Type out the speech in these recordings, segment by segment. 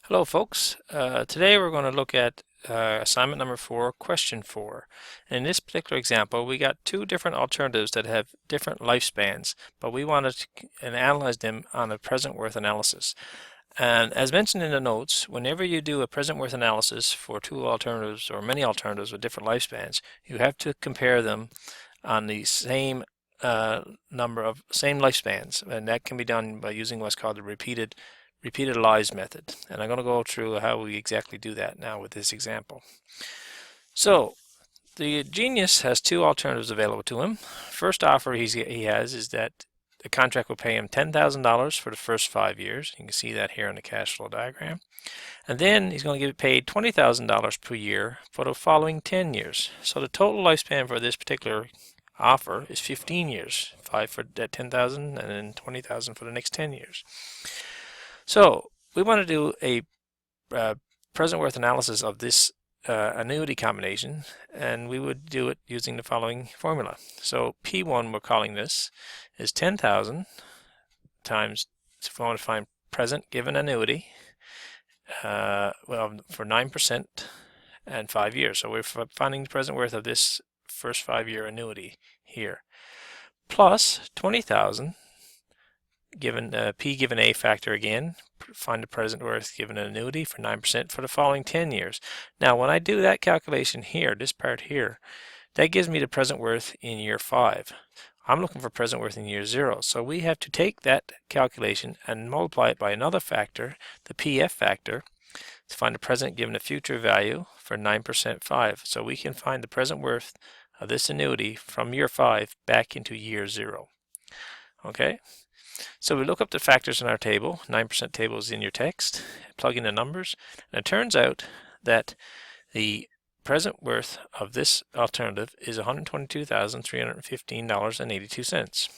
Hello folks, today we're going to look at assignment number 4, question 4. In this particular example, we got two different alternatives that have different lifespans, but we wanted to analyze them on a present worth analysis. And as mentioned in the notes, whenever you do a present worth analysis for two alternatives or many alternatives with different lifespans, you have to compare them on the same same lifespans, and that can be done by using what's called the repeated lives method. And I'm going to go through how we exactly do that now with this example. So the genius has two alternatives available to him. First offer he has is that the contract will pay him $10,000 for the first 5 years. You can see that here in the cash flow diagram. And then he's going to get paid $20,000 per year for the following 10 years. So the total lifespan for this particular offer is 15 years. 5 for that 10,000 and then 20,000 for the next 10 years. So we want to do a present worth analysis of this annuity combination, and we would do it using the following formula. So P1, we're calling this, is 10,000 times, if we want to find present given annuity, for 9% and 5 years. So we're finding the present worth of this first 5-year annuity here, plus 20,000 given P given A factor again, find the present worth given an annuity for 9% for the following 10 years. Now when I do that calculation here, this part here, that gives me the present worth in year 5. I'm looking for present worth in year 0, so we have to take that calculation and multiply it by another factor, the PF factor, to find the present given a future value for 9% 5. So we can find the present worth of this annuity from year 5 back into year 0. Okay? So we look up the factors in our table. 9% table is in your text. Plug in the numbers, and it turns out that the present worth of this alternative is $122,315.82.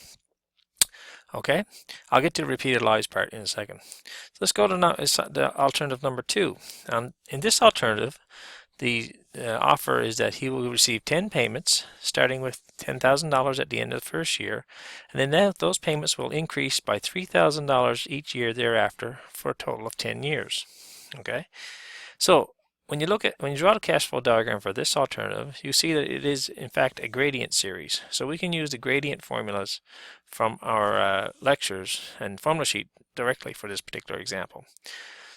Okay, I'll get to the repeated lives part in a second. So let's go to the alternative number 2. In this alternative, the offer is that he will receive 10 payments, starting with $10,000 at the end of the first year, and then those payments will increase by $3,000 each year thereafter for a total of 10 years. Okay, so when you draw the cash flow diagram for this alternative, you see that it is in fact a gradient series. So we can use the gradient formulas from our lectures and formula sheet directly for this particular example.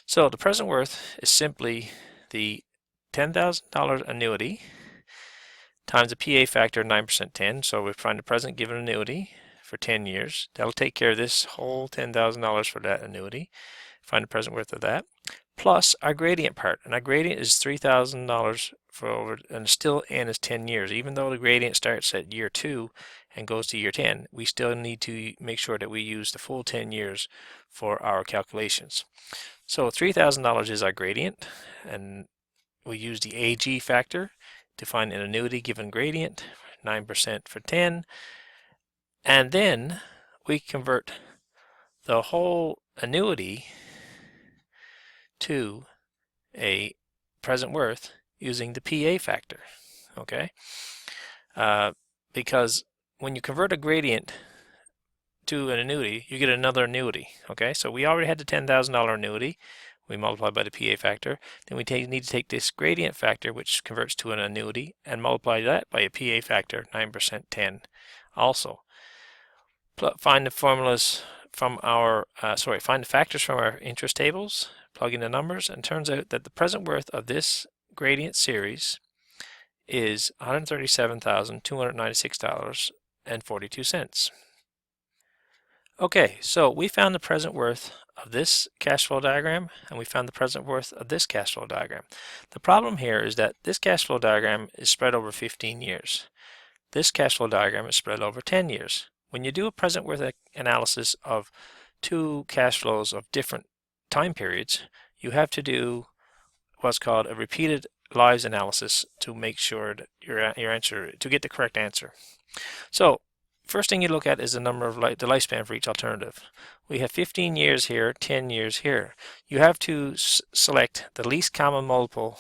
So the present worth is simply the $10,000 annuity times a PA factor of 9% 10. So we find the present given annuity for 10 years. That'll take care of this whole $10,000 for that annuity. Find the present worth of that. Plus our gradient part. And our gradient is $3,000 for over, and still n is 10 years. Even though the gradient starts at year 2 and goes to year 10, we still need to make sure that we use the full 10 years for our calculations. So $3,000 is our gradient, and we use the AG factor to find an annuity given gradient, 9% for 10, and then we convert the whole annuity to a present worth using the PA factor, okay? Because when you convert a gradient to an annuity, you get another annuity, okay? So we already had the $10,000 annuity. We multiply by the PA factor. Then we need to take this gradient factor, which converts to an annuity, and multiply that by a PA factor, 9% 10 also. Find the formulas from our, find the factors from our interest tables, plug in the numbers, and turns out that the present worth of this gradient series is $137,296.42. Okay, so we found the present worth of this cash flow diagram, and we found the present worth of this cash flow diagram. The problem here is that this cash flow diagram is spread over 15 years. This cash flow diagram is spread over 10 years. When you do a present worth analysis of two cash flows of different time periods, you have to do what's called a repeated lives analysis to make sure that your answer, to get the correct answer. So first thing you look at is the number of the lifespan for each alternative. We have 15 years here, 10 years here. You have to select the least common multiple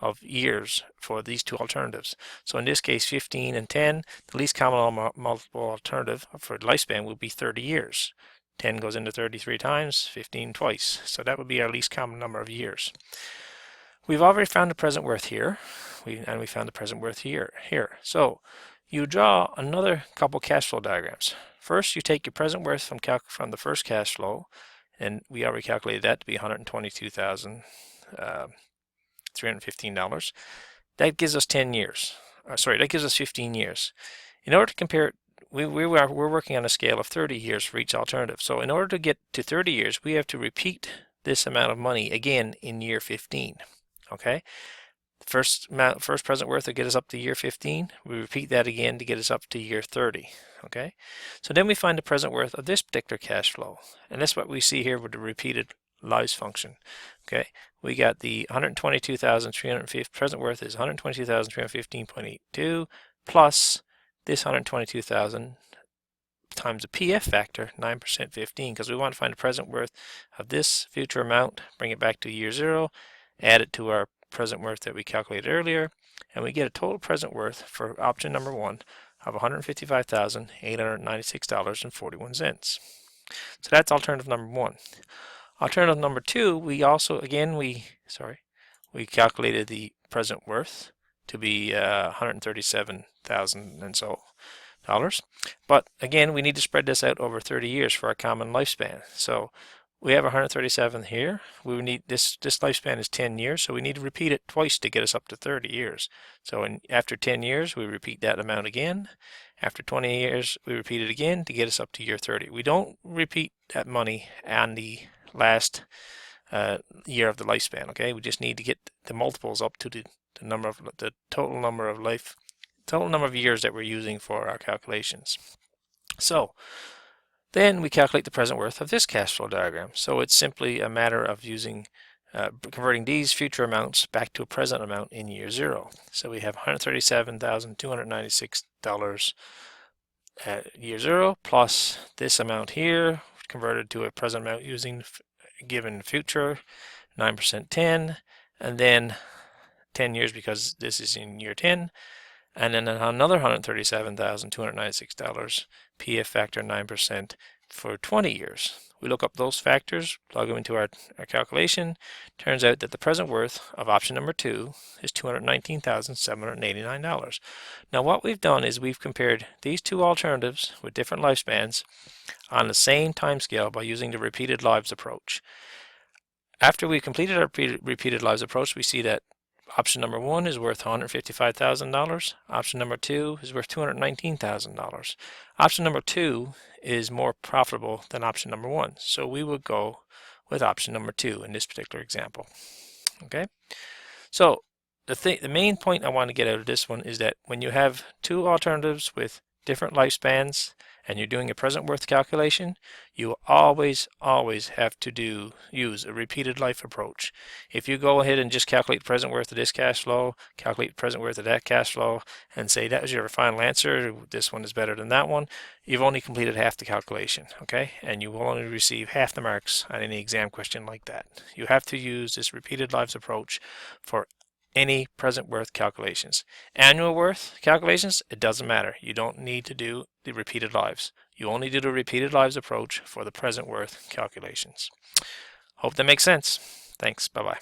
of years for these two alternatives. So in this case, 15 and 10, the least common multiple alternative for lifespan will be 30 years. 10 goes into 33 times, 15 twice. So that would be our least common number of years. We've already found the present worth here, and we found the present worth here. So you draw another couple cash flow diagrams. First, you take your present worth from the first cash flow, and we already calculated that to be $122,315. That gives us 10 years. That gives us 15 years. In order to compare it, we're working on a scale of 30 years for each alternative. So in order to get to 30 years, we have to repeat this amount of money again in year 15. Okay? First present worth will get us up to year 15. We repeat that again to get us up to year 30. Okay? So then we find the present worth of this particular cash flow. And that's what we see here with the repeated lives function. Okay? We got the 122,350 present worth is 122,315.82 plus this 122,000 times the PF factor, 9% 15, because we want to find the present worth of this future amount, bring it back to year 0, add it to our present worth that we calculated earlier, and we get a total present worth for option number 1 of $155,896.41. So that's alternative number 1. Alternative number 2, we calculated the present worth to be $137,000 and so dollars. But again, we need to spread this out over 30 years for our common lifespan. So we have 137 here. We need this lifespan is 10 years, so we need to repeat it twice to get us up to 30 years. So after 10 years, we repeat that amount again. After 20 years, we repeat it again to get us up to year 30. We don't repeat that money on the last year of the lifespan. Okay, we just need to get the multiples up to the total number of years that we're using for our calculations. So then we calculate the present worth of this cash flow diagram. So it's simply a matter of converting these future amounts back to a present amount in year 0. So we have $137,296 at year 0 plus this amount here converted to a present amount using given future 9% 10, and then 10 years because this is in year 10, and then another $137,296 PF factor 9% for 20 years. We look up those factors, plug them into our calculation. Turns out that the present worth of option number 2 is $219,789. Now what we've done is we've compared these two alternatives with different lifespans on the same time scale by using the repeated lives approach. After we completed our repeated lives approach, we see that option number 1 is worth $155,000. Option number 2 is worth $219,000. Option number 2 is more profitable than option number 1. So we would go with option number 2 in this particular example. Okay? So the main point I want to get out of this one is that when you have two alternatives with different lifespans and you're doing a present worth calculation, you always have to use a repeated life approach. If you go ahead and just calculate the present worth of this cash flow, calculate the present worth of that cash flow, and say that was your final answer, this one is better than that one, you've only completed half the calculation, okay? And you will only receive half the marks on any exam question like that. You have to use this repeated lives approach for any present worth calculations. Annual worth calculations, it doesn't matter. You don't need to do the repeated lives. You only do the repeated lives approach for the present worth calculations. Hope that makes sense. Thanks. Bye-bye.